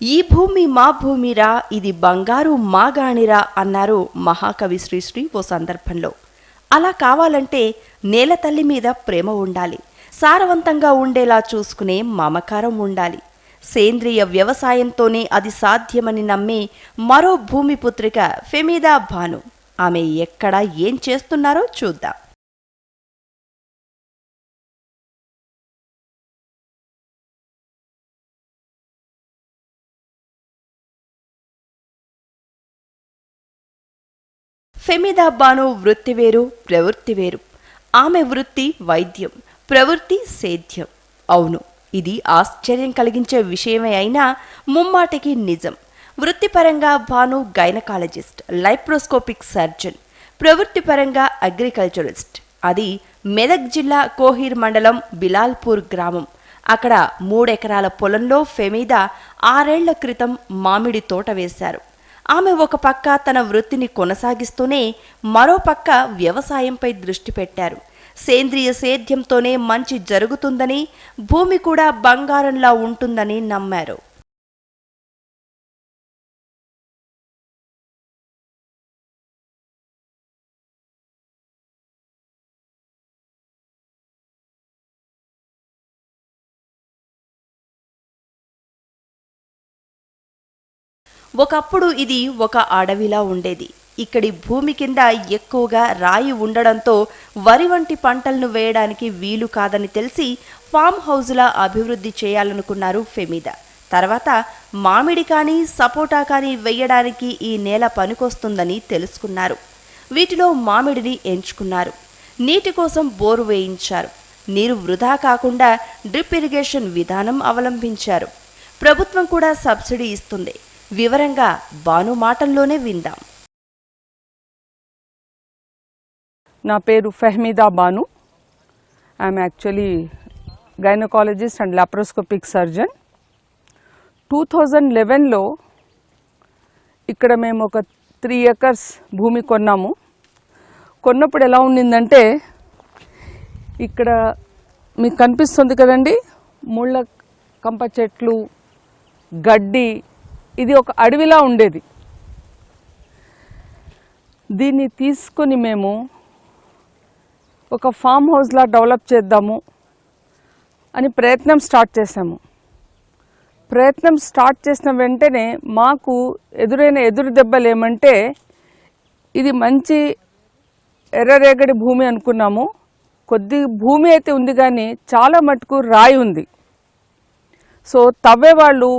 ఈ భూమి మా భూమిరా, ఇది బంగారు మా గాణిరా అన్నారు మహాకవి శ్రీశ్రీ ఓ సందర్భంలో. అలా కావాలంటే నేల తల్లి మీద ప్రేమ ఉండాలి, సారవంతంగా ఉండేలా చూసుకునే మమకారం ఉండాలి. సేంద్రియ వ్యవసాయంతోనే అది సాధ్యమని నమ్మే మరో భూమిపుత్రిక ఫెమీదా బాను. ఆమె ఎక్కడ ఏం చేస్తున్నారో చూద్దాం. ఫెమీదా బాను వృత్తి వేరు, ప్రవృత్తి వేరు. ఆమె వృత్తి వైద్యం, ప్రవృత్తి సేద్యం. అవును, ఇది ఆశ్చర్యం కలిగించే విషయమే అయినా ముమ్మాటికి నిజం. వృత్తిపరంగా భాను గైనకాలజిస్ట్, లైప్రోస్కోపిక్ సర్జన్. ప్రవృత్తిపరంగా అగ్రికల్చరిస్ట్. అది మెదక్ జిల్లా కోహీర్ మండలం బిలాల్పూర్ గ్రామం. అక్కడ 3 ఎకరాల పొలంలో ఫెమీదా 6 ఏళ్ల క్రితం మామిడి తోట వేశారు. ఆమె ఒక పక్క తన వృత్తిని కొనసాగిస్తూనే మరో పక్క వ్యవసాయంపై దృష్టి పెట్టారు. సేంద్రియ సేద్యంతోనే మంచి జరుగుతుందని, భూమి కూడా బంగారంలా ఉంటుందని నమ్మారు. ఒకప్పుడు ఇది ఒక అడవిలా ఉండేది. ఇక్కడి భూమి కింద ఎక్కువగా రాయి ఉండడంతో వరి వంటి పంటలను వేయడానికి వీలు కాదని తెలిసి ఫామ్ హౌజ్లా అభివృద్ధి చేయాలనుకున్నారు ఫెమీదా. తర్వాత మామిడి కానీ సపోటా కానీ వేయడానికి ఈ నేల పనికొస్తుందని తెలుసుకున్నారు. వీటిలో మామిడిని ఎంచుకున్నారు. నీటి కోసం బోరు వేయించారు. నీరు వృధా కాకుండా డ్రిప్ ఇరిగేషన్ విధానం అవలంబించారు. ప్రభుత్వం కూడా సబ్సిడీ ఇస్తుంది. వివరంగా బాను మాటల్లోనే విందాం. నా పేరు Fehmida Banu. I'm actually gynaecologist and laparoscopic surgeon. 2011లో ఇక్కడ మేము ఒక 3 acres భూమి కొన్నాము. కొన్నప్పుడు ఎలా ఉండిందంటే, ఇక్కడ మీకు కనిపిస్తుంది కదండి, ముళ్ళ కంప చెట్లు, గడ్డి, ఇది ఒక అడవిలా ఉండేది. దీన్ని తీసుకొని మేము ఒక ఫామ్ హౌస్లా డెవలప్ చేద్దాము అని ప్రయత్నం స్టార్ట్ చేసాము. ప్రయత్నం స్టార్ట్ చేసిన వెంటనే మాకు ఎదురైన ఎదురు దెబ్బలు ఏమంటే, ఇది మంచి ఎర్రరేగడి భూమి అనుకున్నాము. కొద్ది భూమి అయితే ఉంది కానీ చాలా మటుకు రాయి ఉంది. సో తవ్వేవాళ్ళు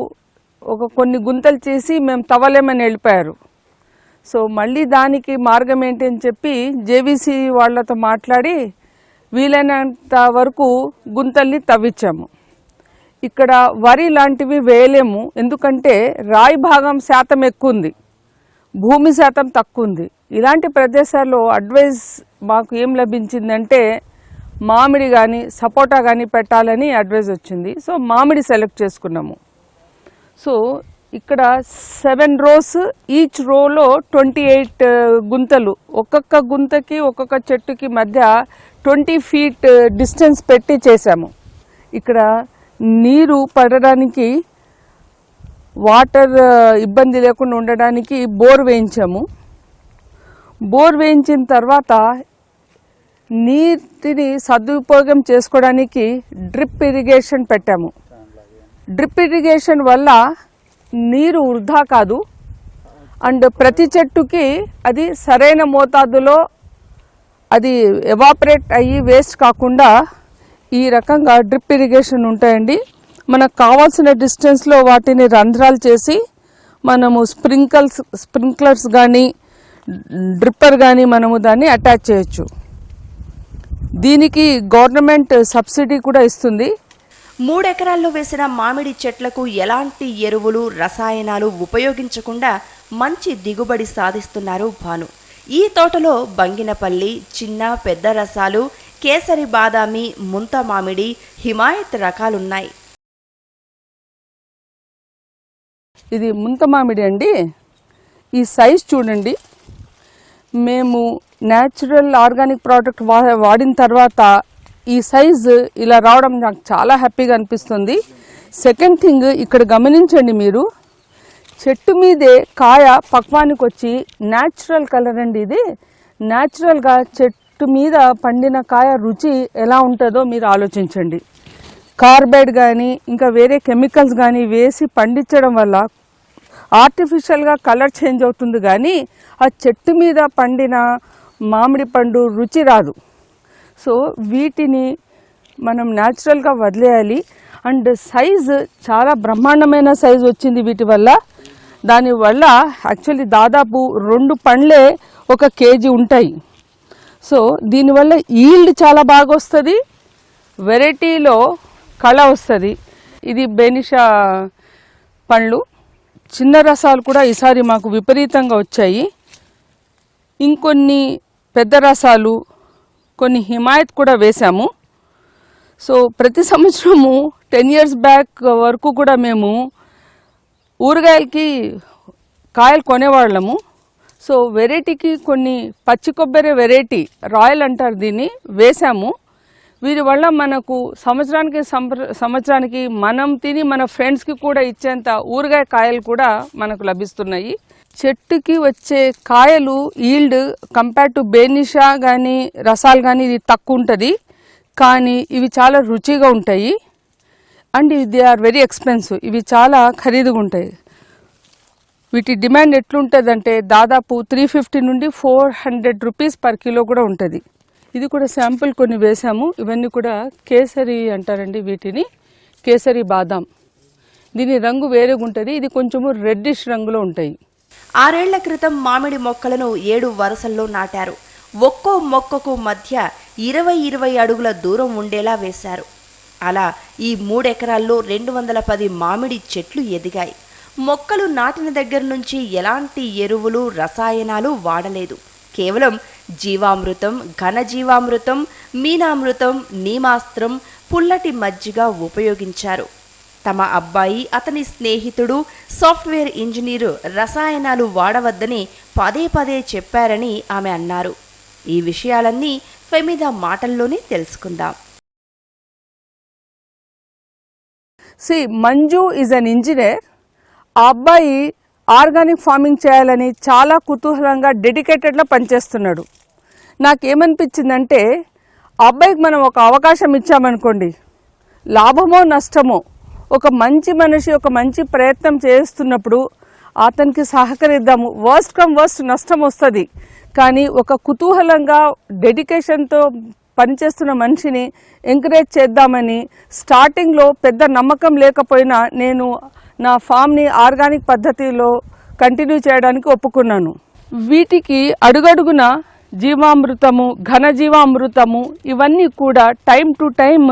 కొన్ని గుంతలు చేసి మేము తవ్వలేమని వెళ్ళిపోయారు. సో మళ్ళీ దానికి మార్గం ఏంటి అని చెప్పి జేవీసీ వాళ్ళతో మాట్లాడి వీలైనంత వరకు గుంతల్ని తవ్వించాము. ఇక్కడ వరి లాంటివి వేయలేము, ఎందుకంటే రాయి భాగం శాతం ఎక్కువ ఉంది, భూమి శాతం తక్కువ ఉంది. ఇలాంటి ప్రదేశాల్లో అడ్వైస్ మాకు ఏం లభించిందంటే, మామిడి కానీ సపోటా కానీ పెట్టాలని అడ్వైస్ వచ్చింది. సో మామిడి సెలెక్ట్ చేసుకున్నాము. సో ఇక్కడ 7 rows, ఈచ్ రోలో 28 గుంతలు, ఒక్కొక్క గుంతకి ఒక్కొక్క చెట్టుకి మధ్య 20 feet డిస్టెన్స్ పెట్టి చేశాము. ఇక్కడ నీరు పడడానికి, వాటర్ ఇబ్బంది లేకుండా ఉండడానికి బోర్ వేయించాము. బోర్ వేయించిన తర్వాత నీటిని సదుపయోగం చేసుకోవడానికి డ్రిప్ ఇరిగేషన్ పెట్టాము. డ్రిప్ ఇరిగేషన్ వల్ల నీరు వృధా కాదు, అండ్ ప్రతి చెట్టుకి అది సరైన మోతాదులో అది ఎవాపరేట్ అయ్యి వేస్ట్ కాకుండా ఈ రకంగా డ్రిప్ ఇరిగేషన్ ఉంటాయండి. మనకు కావాల్సిన డిస్టెన్స్లో వాటిని రంధ్రాలు చేసి మనము స్ప్రింక్లర్స్ కానీ డ్రిప్పర్ కానీ మనము దాన్ని అటాచ్ చేయొచ్చు. దీనికి గవర్నమెంట్ సబ్సిడీ కూడా ఇస్తుంది. 3 ఎకరాల్లో వేసిన మామిడి చెట్లకు ఎలాంటి ఎరువులు, రసాయనాలు ఉపయోగించకుండా మంచి దిగుబడి సాధిస్తున్నారు భాను. ఈ తోటలో బంగినపల్లి, చిన్న పెద్ద రసాలు, కేసరి బాదామి, ముంత మామిడి, హిమాయత్ రకాలున్నాయి. ఇది ముంత మామిడి అండి. ఈ సైజ్ చూడండి. మేము న్యాచురల్ ఆర్గానిక్ ప్రోడక్ట్ వాడిన తర్వాత ఈ సైజు ఇలా రావడం నాకు చాలా హ్యాపీగా అనిపిస్తుంది. సెకండ్ థింగ్, ఇక్కడ గమనించండి మీరు, చెట్టు మీదే కాయ పక్వానికి వచ్చి న్యాచురల్ కలర్ అండి. ఇది న్యాచురల్గా చెట్టు మీద పండిన కాయ రుచి ఎలా ఉంటుందో మీరు ఆలోచించండి. కార్బైడ్ కానీ ఇంకా వేరే కెమికల్స్ కానీ వేసి పండించడం వల్ల ఆర్టిఫిషియల్గా కలర్ చేంజ్ అవుతుంది, కానీ ఆ చెట్టు మీద పండిన మామిడి పండు రుచి రాదు. సో వీటిని మనం న్యాచురల్గా వదిలేయాలి. అండ్ సైజు చాలా బ్రహ్మాండమైన సైజు వచ్చింది వీటి వల్ల. దానివల్ల యాక్చువల్లీ దాదాపు 2 పండ్లే 1 కేజీ ఉంటాయి. సో దీనివల్ల ఈల్డ్ చాలా బాగా వస్తుంది, వెరైటీలో కళ వస్తుంది. ఇది బెనిషా పండ్లు. చిన్న రసాలు కూడా ఈసారి మాకు విపరీతంగా వచ్చాయి. ఇంకొన్ని పెద్ద రసాలు, కొన్ని హిమాయత్ కూడా వేశాము. సో ప్రతి సంవత్సరము 10 years బ్యాక్ వరకు కూడా మేము ఊరగాయలకి కాయలు కొనేవాళ్ళము. సో వెరైటీకి కొన్ని పచ్చి కొబ్బరి వెరైటీ రాయల్ అంటారు దీన్ని వేసాము. వీరి వల్ల మనకు సంవత్సరానికి మనం తిని మన ఫ్రెండ్స్కి కూడా ఇచ్చేంత ఊరగాయ కాయలు కూడా మనకు లభిస్తున్నాయి. చెట్టుకి వచ్చే కాయలు ఈల్డ్ కంపేర్ టు బెనిషా కానీ రసాలు కానీ ఇది తక్కువ ఉంటుంది, కానీ ఇవి చాలా రుచిగా ఉంటాయి. And they are very expensive. ఇవి చాలా ఖరీదుగా ఉంటాయి. వీటి డిమాండ్ ఎట్లుంటుందంటే దాదాపు 350 నుండి 400 రూపీస్ పర్ కిలో కూడా ఉంటుంది. ఇది కూడా శాంపుల్ కొన్ని వేసాము. ఇవన్నీ కూడా కేసరి అంటారండి వీటిని, కేసరి బాదాం. దీని రంగు వేరేగా ఉంటుంది, ఇది కొంచెము రెడ్డిష్ రంగులో ఉంటాయి. 6 ఏళ్ల క్రితం మామిడి మొక్కలను 7 వరుసల్లో నాటారు. ఒక్కో మొక్కకు మధ్య 20 అడుగుల దూరం ఉండేలా వేశారు. అలా ఈ 3 ఎకరాల్లో 210 మామిడి చెట్లు ఎదిగాయి. మొక్కలు నాటిన దగ్గర నుంచి ఎలాంటి ఎరువులు, రసాయనాలు వాడలేదు. కేవలం జీవామృతం, ఘనజీవామృతం, మీనామృతం, నీమాస్త్రం, పుల్లటి మజ్జిగ ఉపయోగించారు. తమ అబ్బాయి, అతని స్నేహితుడు సాఫ్ట్వేర్ ఇంజనీరు రసాయనాలు వాడవద్దని పదే చెప్పారని ఆమె అన్నారు. ఈ విషయాలన్నీ ఫెమిదా మాటల్లోనే తెలుసుకుందాం. Manju is an engineer. ఆ అబ్బాయి ఆర్గానిక్ ఫార్మింగ్ చేయాలని చాలా కుతూహలంగా డెడికేటెడ్గా పనిచేస్తున్నాడు. నాకేమనిపించిందంటే ఆ అబ్బాయికి మనం ఒక అవకాశం ఇచ్చామనుకోండి, లాభమో నష్టమో, ఒక మంచి మనిషి ఒక మంచి ప్రయత్నం చేస్తున్నప్పుడు అతనికి సహకరిద్దాము. వర్స్ట్ కమ్ వర్స్ట్ నష్టం వస్తుంది, కానీ ఒక కుతూహలంగా డెడికేషన్తో పనిచేస్తున్న మనిషిని ఎంకరేజ్ చేద్దామని స్టార్టింగ్లో పెద్ద నమ్మకం లేకపోయినా నేను నా ఫామ్ని ఆర్గానిక్ పద్ధతిలో కంటిన్యూ చేయడానికి ఒప్పుకున్నాను. వీటికి అడుగడుగున జీవామృతము, ఘనజీవామృతము ఇవన్నీ కూడా టైం టు టైం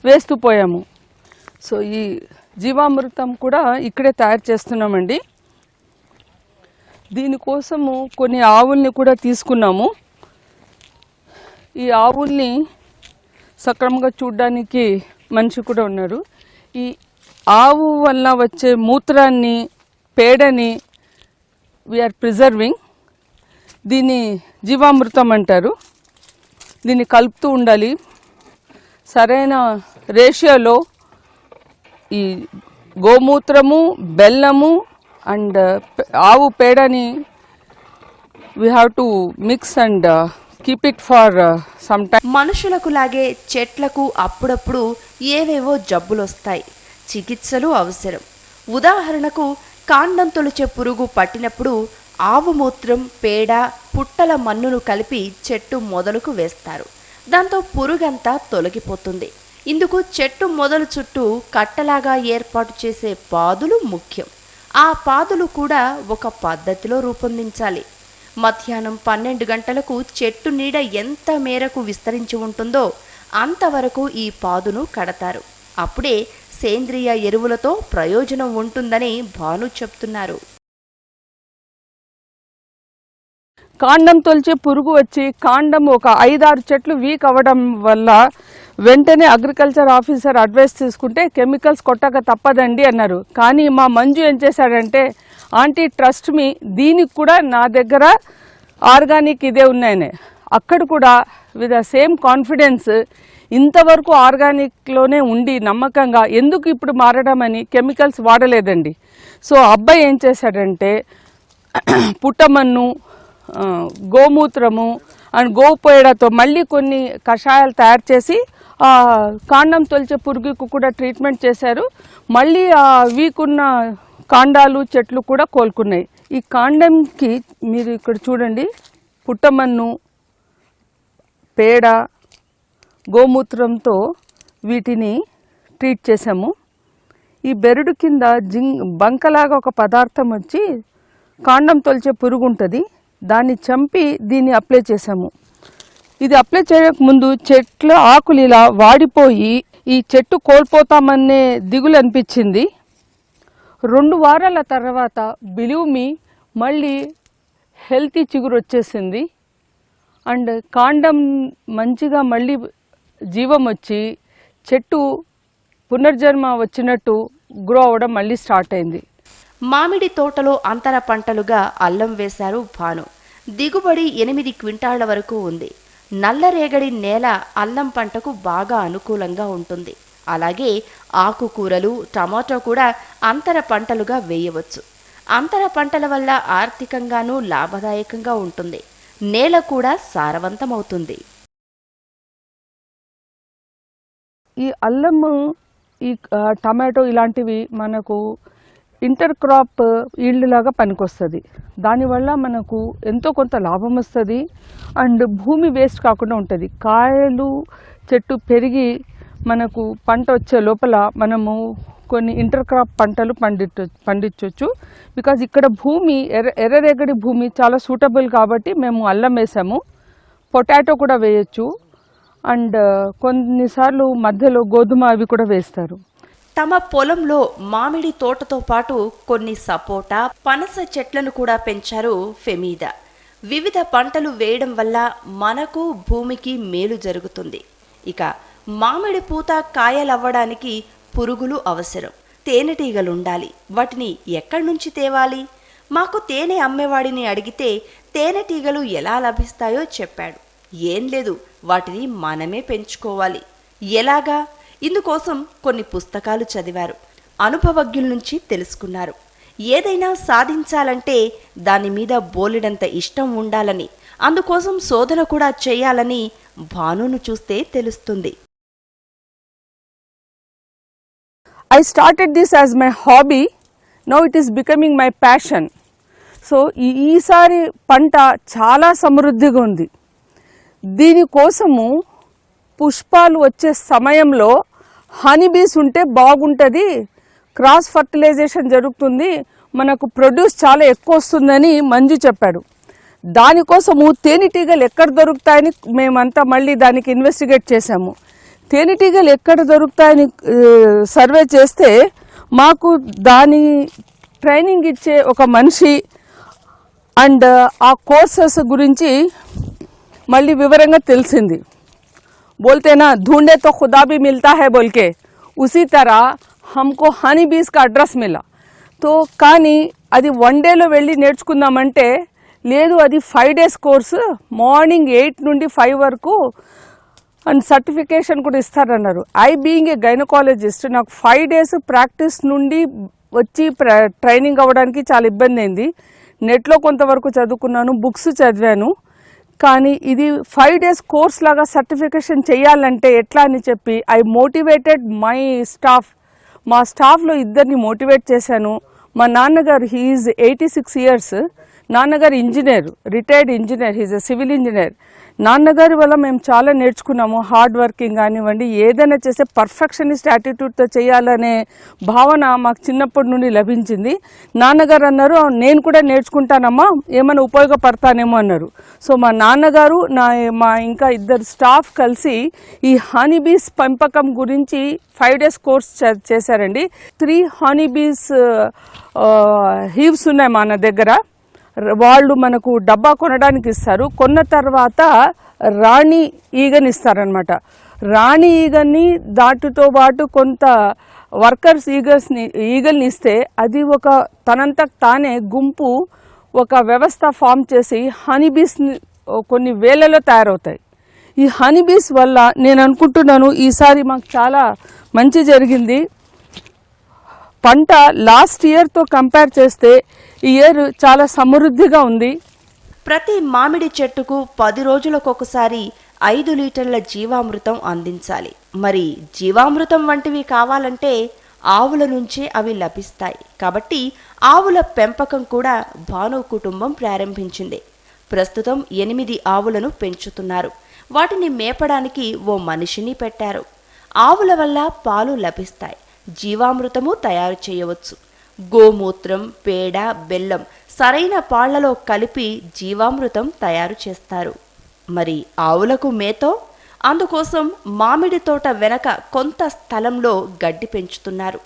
వేస్తూ పోయాము. సో ఈ జీవామృతం కూడా ఇక్కడే తయారు చేస్తున్నామండి. దీనికోసము కొన్ని ఆవుల్ని కూడా తీసుకున్నాము. ఈ ఆవుల్ని సక్రమంగా చూడడానికి మనిషి కూడా ఉన్నారు. ఈ ఆవు వల్ల వచ్చే మూత్రాన్ని, పేడని వీఆర్ ప్రిజర్వింగ్. దీన్ని జీవామృతం అంటారు. దీన్ని కలుపుతూ ఉండాలి సరైన రేషియోలో. ఈ గోమూత్రము, బెల్లము అండ్ ఆవు పేడని we have to mix and keep it for some time. మనుషులకు లాగే చెట్లకు అప్పుడప్పుడు ఏవేవో జబ్బులొస్తాయి, చికిత్సలు అవసరం. ఉదాహరణకు కాండం తొలిచే పురుగు పట్టినప్పుడు ఆవు మూత్రం, పేడ, పుట్టల మన్నును కలిపి చెట్టు మొదలుకు వేస్తారు. దాంతో పురుగంతా తొలగిపోతుంది. ఇందుకు చెట్టు మొదలు చుట్టూ కట్టలాగా ఏర్పాటు చేసే పాదులు ముఖ్యం. ఆ పాదులు కూడా ఒక పద్ధతిలో రూపొందించాలి. మధ్యాహ్నం 12 గంటలకు చెట్టు నీడ ఎంత మేరకు విస్తరించి ఉంటుందో అంతవరకు ఈ పాదును కడతారు. అప్పుడే సేంద్రియ ఎరువులతో ప్రయోజనం ఉంటుందని భాను చెప్తున్నారు. కాండం తొలిచే పురుగు వచ్చి కాండం ఒక 5-6 చెట్లు వీక్ అవ్వడం వల్ల వెంటనే అగ్రికల్చర్ ఆఫీసర్ అడ్వైస్ తీసుకుంటే కెమికల్స్ కొట్టక తప్పదండి అన్నారు. కానీ మా మంజు ఏం చేశాడంటే, ఆంటీ ట్రస్ట్ మీ, దీనికి కూడా నా దగ్గర ఆర్గానిక్ ఇదే ఉన్నాయని అక్కడ కూడా విత్ ద సేమ్ కాన్ఫిడెన్స్ ఇంతవరకు ఆర్గానిక్లోనే ఉండి నమ్మకంగా ఎందుకు ఇప్పుడు మారడం అని కెమికల్స్ వాడలేదండి. సో అబ్బాయి ఏం చేశాడంటే పుట్టమన్ను, గోమూత్రము అండ్ గోపేడతో మళ్ళీ కొన్ని కషాయాలు తయారు చేసి కాండం తొలిచే పురుగుకు కూడా ట్రీట్మెంట్ చేశారు. మళ్ళీ వీకున్న కాండాలు చెట్లు కూడా కోలుకున్నాయి. ఈ కాండంకి మీరు ఇక్కడ చూడండి, పుట్టమన్ను, పేడ, గోమూత్రంతో వీటిని ట్రీట్ చేసాము. ఈ బెరడు కింద బంకలాగా ఒక పదార్థం వచ్చి కాండం తొలిచే పురుగు ఉంటుంది, దాన్ని చంపి దీన్ని అప్లై చేసాము. ఇది అప్లై చేయక ముందు చెట్ల ఆకులు ఇలా వాడిపోయి ఈ చెట్టు కోల్పోతామనే దిగులు అనిపించింది. 2 వారాల తర్వాత బిలీవ్ మీ మళ్ళీ హెల్తీ చిగురు వచ్చేసింది అండ్ కాండం మంచిగా మళ్ళీ జీవం వచ్చి చెట్టు పునర్జన్మ వచ్చినట్టు గ్రో అవ్వడం మళ్ళీ స్టార్ట్ అయింది. మామిడి తోటలో అంతర పంటలుగా అల్లం వేశారు భాను. దిగుబడి 8 క్వింటాళ్ల వరకు ఉంది. నల్లరేగడి నేల అల్లం పంటకు బాగా అనుకూలంగా ఉంటుంది. అలాగే ఆకుకూరలు, టమాటో కూడా అంతర పంటలుగా వేయవచ్చు. అంతర పంటల వల్ల ఆర్థికంగానూ లాభదాయకంగా ఉంటుంది. నేల కూడా సారవంతమవుతుంది. ఈ అల్లము, ఈ టమాటో ఇలాంటివి మనకు ఇంటర్ క్రాప్ ఈల్డ్ లాగా పనికొస్తుంది. దానివల్ల మనకు ఎంతో కొంత లాభం వస్తుంది అండ్ భూమి వేస్ట్ కాకుండా ఉంటుంది. కాయలు చెట్టు పెరిగి మనకు పంట వచ్చే లోపల మనము కొన్ని ఇంటర్ క్రాప్ పంటలు పండించవచ్చు. బికాజ్ ఇక్కడ భూమి ఎర్రరేగడి భూమి చాలా సూటబుల్ కాబట్టి మేము అల్లం వేసాము. పొటాటో కూడా వేయచ్చు అండ్ కొన్నిసార్లు మధ్యలో గోధుమ అవి కూడా వేస్తారు. తమ పొలంలో మామిడి తోటతో పాటు కొన్ని సపోటా, పనస చెట్లను కూడా పెంచారు ఫెమీదా. వివిధ పంటలు వేయడం వల్ల మనకు భూమికి మేలు జరుగుతుంది. ఇక మామిడి పూత కాయలవ్వడానికి పురుగులు అవసరం, తేనెటీగలుండాలి. వాటిని ఎక్కడి నుంచి తేవాలి? మాకు తేనె అమ్మేవాడిని అడిగితే తేనెటీగలు ఎలా లభిస్తాయో చెప్పాడు. ఏం లేదు, వాటిని మనమే పెంచుకోవాలి. ఎలాగా? ఇందుకోసం కొన్ని పుస్తకాలు చదివారు, అనుభవజ్ఞుల నుంచి తెలుసుకున్నారు. ఏదైనా సాధించాలంటే దాని మీద బోలెడంత ఇష్టం ఉండాలని, అందుకోసం శోధన కూడా చేయాలని భానును చూస్తే తెలుస్తుంది. I started this as my hobby. Now it is becoming my passion. So ఈసారి పంట చాలా సమృద్ధిగా ఉంది. దీనికోసము పుష్పాలు వచ్చే సమయంలో హనీబీస్ ఉంటే బాగుంటుంది, క్రాస్ ఫర్టిలైజేషన్ జరుగుతుంది, మనకు ప్రొడ్యూస్ చాలా ఎక్కువ వస్తుందని మంజు చెప్పాడు. దానికోసము తేనెటీగలు ఎక్కడ దొరుకుతాయని మేమంతా మళ్ళీ దానికి ఇన్వెస్టిగేట్ చేశాము. తేనెటీగలు ఎక్కడ దొరుకుతాయని సర్వే చేస్తే మాకు దాని ట్రైనింగ్ ఇచ్చే ఒక మనిషి అండ్ ఆ కోర్సెస్ గురించి మళ్ళీ వివరంగా తెలిసింది. बोलते ना ढूंढे तो खुदा भी मिलता है बोल के, उसी तरह हमको हनी बीस का అడ్రస్ मिला. तो కానీ అది 1 డేలో వెళ్ళి నేర్చుకుందామంటే లేదు, అది 5 days కోర్సు, మార్నింగ్ 8 నుండి 5 వరకు అండ్ సర్టిఫికేషన్ కూడా ఇస్తారన్నారు. ఐ బీయింగ్ ఏ గైనకాలజిస్ట్ నాకు 5 days ప్రాక్టీస్ నుండి వచ్చి ట్రైనింగ్ అవ్వడానికి చాలా ఇబ్బంది అయింది. నెట్లో కొంతవరకు చదువుకున్నాను, బుక్స్ చదివాను. కానీ ఇది 5 days కోర్స్ లాగా సర్టిఫికేషన్ చేయాలంటే ఎట్లా అని చెప్పి ఐ మోటివేటెడ్ మై స్టాఫ్. మా స్టాఫ్లో 2 మోటివేట్ చేశాను. మా నాన్నగారు హీఈస్ 86 years, నాన్నగారు engineer, retired engineer, he's a civil engineer. నాన్నగారి వల్ల మేము చాలా నేర్చుకున్నాము. హార్డ్ వర్కింగ్ కానివ్వండి, ఏదైనా చేస్తే పర్ఫెక్షనిస్ట్ యాటిట్యూడ్తో చేయాలనే భావన మాకు చిన్నప్పటి నుండి లభించింది. నాన్నగారు అన్నారు, నేను కూడా నేర్చుకుంటానమ్మా, ఏమైనా ఉపయోగపడతానేమో అన్నారు. సో మా నాన్నగారు మా ఇంకా 2 స్టాఫ్ కలిసి ఈ హనీబీస్ పెంపకం గురించి 5 days కోర్స్ చేశారండి. 3 హనీబీస్ హీవ్స్ ఉన్నాయి మన దగ్గర. వాళ్ళు మనకు డబ్బా కొనడానికి ఇస్తారు. కొన్న తర్వాత రాణి ఈగని ఇస్తారనమాట. రాణి ఈగని దాటితో పాటు కొంత వర్కర్స్ ఈగల్ని ఇస్తే అది ఒక తనంతకు తానే గుంపు ఒక వ్యవస్థ ఫామ్ చేసి హనీబీస్ని కొన్ని వేలలో తయారవుతాయి. ఈ హనీబీస్ వల్ల నేను అనుకుంటున్నాను ఈసారి మాకు చాలా మంచి జరిగింది. పంట లాస్ట్ ఇయర్తో కంపేర్ చేస్తే ఈ ఇయర్ చాలా సమృద్ధిగా ఉంది. ప్రతి మామిడి చెట్టుకు 10 రోజులకొకసారి 5 లీటర్ల జీవామృతం అందించాలి. మరి జీవామృతం వంటివి కావాలంటే ఆవుల నుంచే అవి లభిస్తాయి. కాబట్టి ఆవుల పెంపకం కూడా భాను కుటుంబం ప్రారంభించింది. ప్రస్తుతం 8 ఆవులను పెంచుతున్నారు. వాటిని మేపడానికి ఓ మనిషిని పెట్టారు. ఆవుల వల్ల పాలు లభిస్తాయి. జీవామృతము తయారు చేయవచ్చు. గోమూత్రం, పేడ, బెల్లం సరైన పాళ్లలో కలిపి జీవామృతం తయారు చేస్తారు. మరి ఆవులకు మేతో? అందుకోసం మామిడి తోట వెనక కొంత స్థలంలో గడ్డి పెంచుతున్నారు.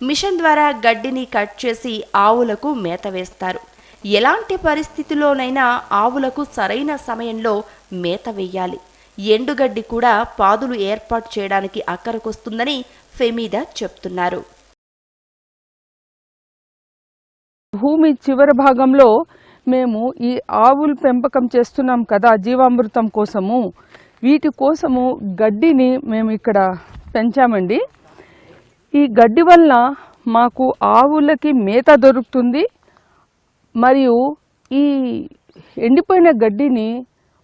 మిషన్ ద్వారా గడ్డిని కట్ చేసి ఆవులకు మేత వేస్తారు. ఎలాంటి పరిస్థితిలోనైనా ఆవులకు సరైన సమయంలో మేత వేయాలి. ఎండుగడ్డి కూడా పాదులు ఏర్పాటు చేయడానికి అక్కరకొస్తుందని ఫెమీదా చెప్తున్నారు. భూమి చివరి భాగంలో మేము ఈ ఆవుల పెంపకం చేస్తున్నాం కదా జీవామృతం కోసము. వీటి కోసము గడ్డిని మేము ఇక్కడ పెంచామండి. ఈ గడ్డి వల్ల మాకు ఆవులకి మేత దొరుకుతుంది. మరియు ఈ ఎండిపోయిన గడ్డిని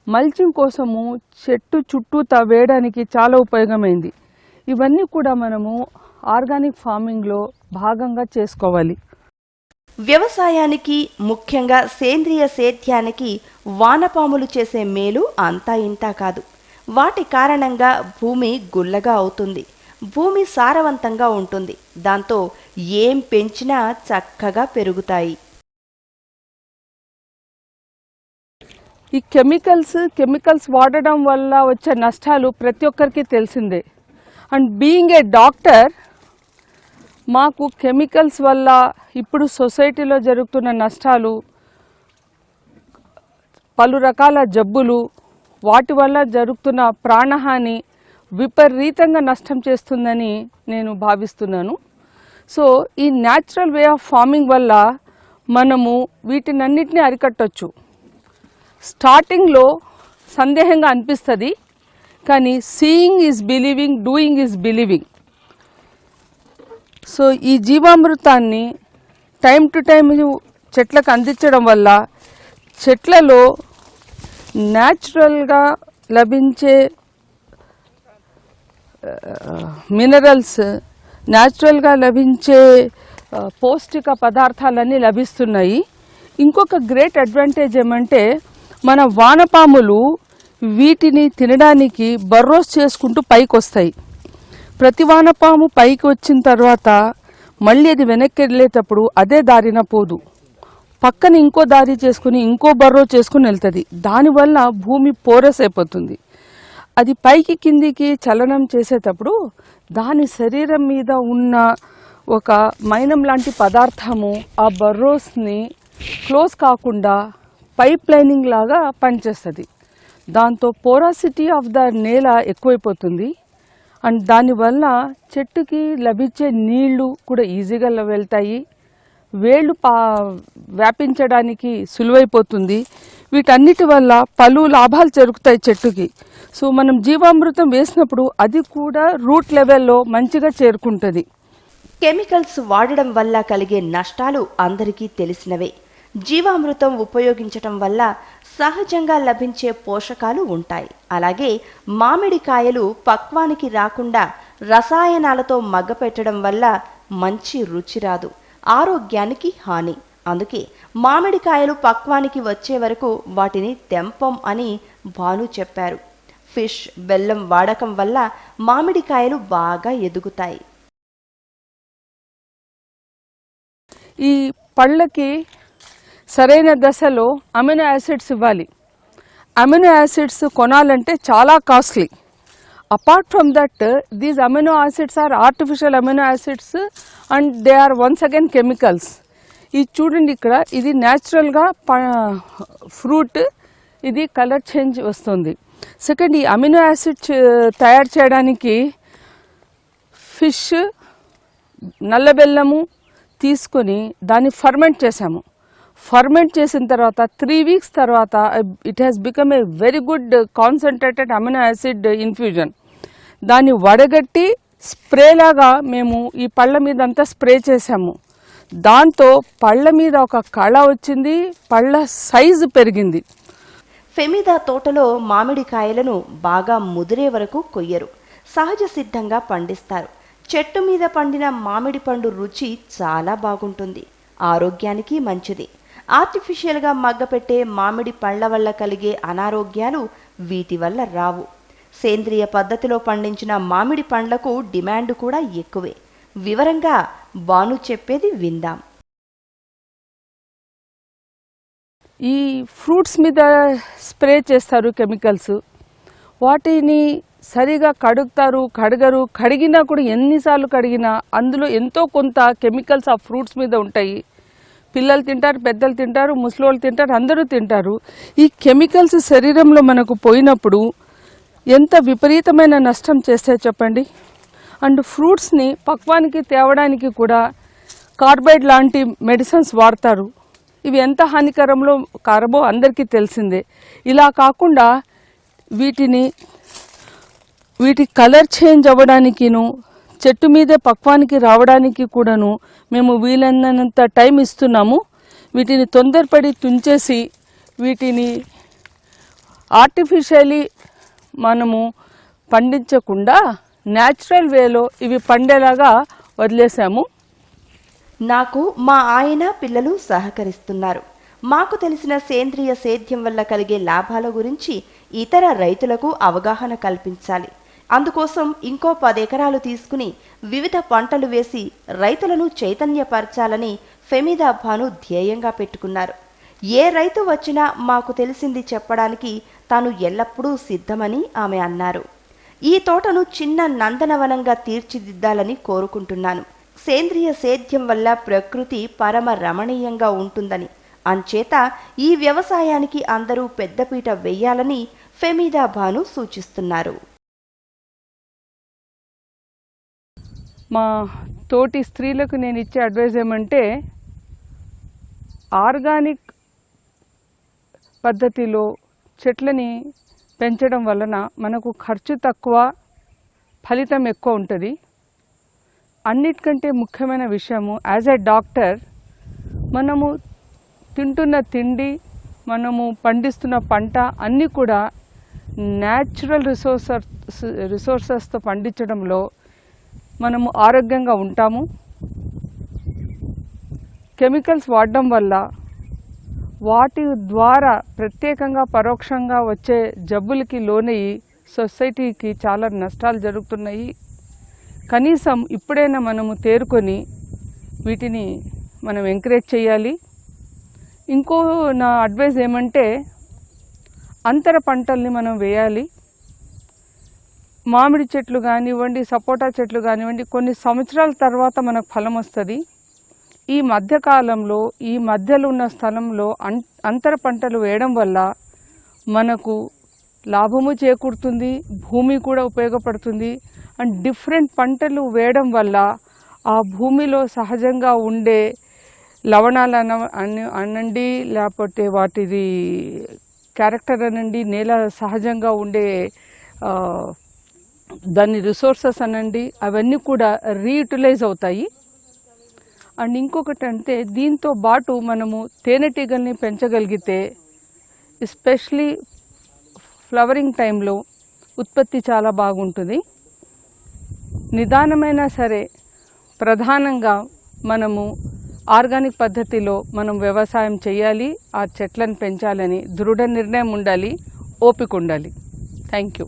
మల్చింగ్ కోసము చెట్టు చుట్టూ వేయడానికి చాలా ఉపయోగమైంది. ఇవన్నీ కూడా మనము ఆర్గానిక్ ఫార్మింగ్లో భాగంగా చేసుకోవాలి. వ్యవసాయానికి, ముఖ్యంగా సేంద్రియ సేద్యానికి వానపాములు చేసే మేలు అంతా ఇంతా కాదు. వాటి కారణంగా భూమి గుల్లగా అవుతుంది. భూమి సారవంతంగా ఉంటుంది. దాంతో ఏం పెంచినా చక్కగా పెరుగుతాయి. ఈ కెమికల్స్ వాడడం వల్ల వచ్చే నష్టాలు ప్రతి ఒక్కరికి తెలిసిందే. అండ్ బీయింగ్ ఏ డాక్టర్, మాకు కెమికల్స్ వల్ల ఇప్పుడు సొసైటీలో జరుగుతున్న నష్టాలు, పలు రకాల జబ్బులు, వాటి వల్ల జరుగుతున్న ప్రాణహాని విపరీతంగా నష్టం చేస్తుందని నేను భావిస్తున్నాను. సో ఈ న్యాచురల్ వే ఆఫ్ ఫార్మింగ్ వల్ల మనము వీటినన్నిటిని అరికట్టవచ్చు. స్టార్టింగ్లో సందేహంగా అనిపిస్తుంది, కానీ seeing is believing, doing is believing. So ఈ జీవామృతాన్ని టైం టు టైం చెట్లకు అందించడం వల్ల చెట్లలో న్యాచురల్గా లభించే మినరల్స్, న్యాచురల్గా లభించే పౌష్టిక పదార్థాలన్నీ లభిస్తున్నాయి. ఇంకొక గ్రేట్ అడ్వాంటేజ్ ఏమంటే మన వానపాములు వీటిని తినడానికి బర్రోస్ చేసుకుంటూ పైకి వస్తాయి. ప్రతి వానపాము పైకి వచ్చిన తర్వాత మళ్ళీ అది వెనక్కి వెళ్ళేటప్పుడు అదే దారిన పోదు, పక్కన ఇంకో దారి చేసుకుని ఇంకో బర్రో చేసుకుని వెళ్తుంది. దానివల్ల భూమి పోరస్ అయిపోతుంది. అది పైకి కిందికి చలనం చేసేటప్పుడు దాని శరీరం మీద ఉన్న ఒక మైనం లాంటి పదార్థము ఆ బర్రోస్ని క్లోజ్ కాకుండా పైప్ లైనింగ్ లాగా పనిచేస్తుంది. దాంతో పోరాసిటీ ఆఫ్ ద నేల ఎక్కువైపోతుంది. అండ్ దానివల్ల చెట్టుకి లభించే నీళ్లు కూడా ఈజీగా వెళ్తాయి. వేళ్ళు వ్యాపించడానికి సులువైపోతుంది. వీటన్నిటి వల్ల పలు లాభాలు జరుగుతాయి చెట్టుకి. సో మనం జీవామృతం వేసినప్పుడు అది కూడా రూట్ లెవెల్లో మంచిగా చేరుకుంటుంది. కెమికల్స్ వాడడం వల్ల కలిగే నష్టాలు అందరికీ తెలిసినవే. జీవామృతం ఉపయోగించటం వల్ల సహజంగా లభించే పోషకాలు ఉంటాయి. అలాగే మామిడికాయలు పక్వానికి రాకుండా రసాయనాలతో మగ్గపెట్టడం వల్ల మంచి రుచి రాదు, ఆరోగ్యానికి హాని. అందుకే మామిడికాయలు పక్వానికి వచ్చే వరకు వాటిని తెంపం అని భాను చెప్పారు. ఫిష్, బెల్లం వాడకం వల్ల మామిడికాయలు బాగా ఎదుగుతాయి. ఈ పళ్ళకి సరైన దశలో అమినో యాసిడ్స్ ఇవ్వాలి. అమినో యాసిడ్స్ కొనాలంటే చాలా costly. Apart from that, these amino acids are artificial amino acids and they are once again chemicals. ఇది చూడండి, ఇక్కడ ఇది న్యాచురల్గా ఫ్రూట్, ఇది కలర్ చేంజ్ వస్తుంది. సెకండ్, ఈ అమినో యాసిడ్ తయారు చేయడానికి ఫిష్, నల్ల బెల్లము తీసుకొని దాన్ని ఫర్మెంట్ చేసాము. ఫర్మెంట్ చేసిన తర్వాత 3 వీక్స్ తర్వాత it has become a very good concentrated amino acid infusion. దాన్ని వడగట్టి స్ప్రే లాగా మేము ఈ పళ్ళ మీద అంతా స్ప్రే చేసాము. దాంతో పళ్ళ మీద ఒక కళ వచ్చింది, పళ్ళ సైజు పెరిగింది. ఫెమిదా తోటలో మామిడికాయలను బాగా ముదిరే వరకు కొయ్యరు, సహజ సిద్ధంగా పండిస్తారు. చెట్టు మీద పండిన మామిడి పండు రుచి చాలా బాగుంటుంది, ఆరోగ్యానికి మంచిది. ఆర్టిఫిషియల్గా మగ్గపెట్టే మామిడి పళ్ళ వల్ల కలిగే అనారోగ్యాలు వీటి వల్ల రావు. సేంద్రియ పద్ధతిలో పండించిన మామిడి పండ్లకు డిమాండ్ కూడా ఎక్కువే. వివరంగా బాను చెప్పేది విందాం. ఈ ఫ్రూట్స్ మీద స్ప్రే చేస్తారు కెమికల్స్. వాటిని సరిగా కడగరు. కడిగినా కూడా ఎన్నిసార్లు కడిగినా అందులో ఎంతో కొంత కెమికల్స్ ఆ ఫ్రూట్స్ మీద ఉంటాయి. పిల్లలు తింటారు, పెద్దలు తింటారు, ముసలోళ్ళు తింటారు, అందరూ తింటారు. ఈ కెమికల్స్ శరీరంలో మనకు పోయినప్పుడు ఎంత విపరీతమైన నష్టం చేస్తే చెప్పండి. అండ్ ఫ్రూట్స్ని పక్వానికి తేవడానికి కూడా కార్బైడ్ లాంటి మెడిసిన్స్ వాడతారు. ఇవి ఎంత హానికరమో అందరికీ తెలిసిందే. ఇలా కాకుండా వీటి కలర్ చేంజ్ అవ్వడానికిను చెట్టు మీదే పక్వానికి రావడానికి కూడాను మేము వీలైనంత టైం ఇస్తున్నాము. వీటిని తొందరపడి తుంచేసి వీటిని ఆర్టిఫిషియలీ మనము పండించకుండా న్యాచురల్ వేలో ఇవి పండేలాగా వదిలేసాము. నాకు మా ఆయన పిల్లలు సహకరిస్తున్నారు. మాకు తెలిసిన సేంద్రియ సేద్యం వల్ల కలిగే లాభాల గురించి ఇతర రైతులకు అవగాహన కల్పించాలి. అందుకోసం ఇంకో 10 ఎకరాలు తీసుకుని వివిధ పంటలు వేసి రైతులను చైతన్యపరచాలని ఫెమిదా భాను ధ్యేయంగా పెట్టుకున్నారు. ఏ రైతు వచ్చినా మాకు తెలిసింది చెప్పడానికి తాను ఎల్లప్పుడూ సిద్ధమని ఆమె అన్నారు. ఈ తోటను చిన్న నందనవనంగా తీర్చిదిద్దాలని కోరుకుంటున్నాను. సేంద్రియ సేద్యం వల్ల ప్రకృతి పరమ రమణీయంగా ఉంటుందని, అంచేత ఈ వ్యవసాయానికి అందరూ పెద్దపీట వెయ్యాలని ఫెమిదా భాను సూచిస్తున్నారు. మా తోటి స్త్రీలకు నేను ఇచ్చే అడ్వైజ్ ఏమంటే, ఆర్గానిక్ పద్ధతిలో చెట్లని పెంచడం వలన మనకు ఖర్చు తక్కువ, ఫలితం ఎక్కువ ఉంటుంది. అన్నిటికంటే ముఖ్యమైన విషయము, యాజ్ ఎ డాక్టర్ మనము తింటున్న తిండి, మనము పండిస్తున్న పంట అన్నీ కూడా న్యాచురల్ రిసోర్సెస్తో పండించడంలో మనము ఆరోగ్యంగా ఉంటాము. కెమికల్స్ వాడడం వల్ల వాటి ద్వారా ప్రత్యేకంగా పరోక్షంగా వచ్చే జబ్బులకి లోనయ్యి సొసైటీకి చాలా నష్టాలు జరుగుతున్నాయి. కనీసం ఇప్పుడైనా మనము తేరుకొని వీటిని మనం ఎంకరేజ్ చేయాలి. ఇంకో నా అడ్వైజ్ ఏమంటే, అంతర పంటల్ని మనం వేయాలి. మామిడి చెట్లు కానివ్వండి, సపోటా చెట్లు కానివ్వండి, కొన్ని సంవత్సరాల తర్వాత మనకు ఫలం వస్తుంది. ఈ మధ్యకాలంలో ఈ మధ్యలో ఉన్న స్థలంలో అంతర పంటలు వేయడం వల్ల మనకు లాభము చేకూరుతుంది, భూమి కూడా ఉపయోగపడుతుంది. అండ్ డిఫరెంట్ పంటలు వేయడం వల్ల ఆ భూమిలో సహజంగా ఉండే లవణాలు అనండి, లేకపోతే వాటిది క్యారెక్టర్ అనండి, నేల సహజంగా ఉండే దాని రిసోర్సెస్ అనండి, అవన్నీ కూడా రీయూటిలైజ్ అవుతాయి. అండ్ ఇంకొకటి అంటే, దీంతో పాటు మనము తేనెటీగల్ని పెంచగలిగితే ఎస్పెషలీ ఫ్లవరింగ్ టైంలో ఉత్పత్తి చాలా బాగుంటుంది. నిదానమైనా సరే ప్రధానంగా మనము ఆర్గానిక్ పద్ధతిలో మనం వ్యవసాయం చేయాలి, ఆ చెట్లను పెంచాలని దృఢ నిర్ణయం ఉండాలి, ఓపిక ఉండాలి. Thank you.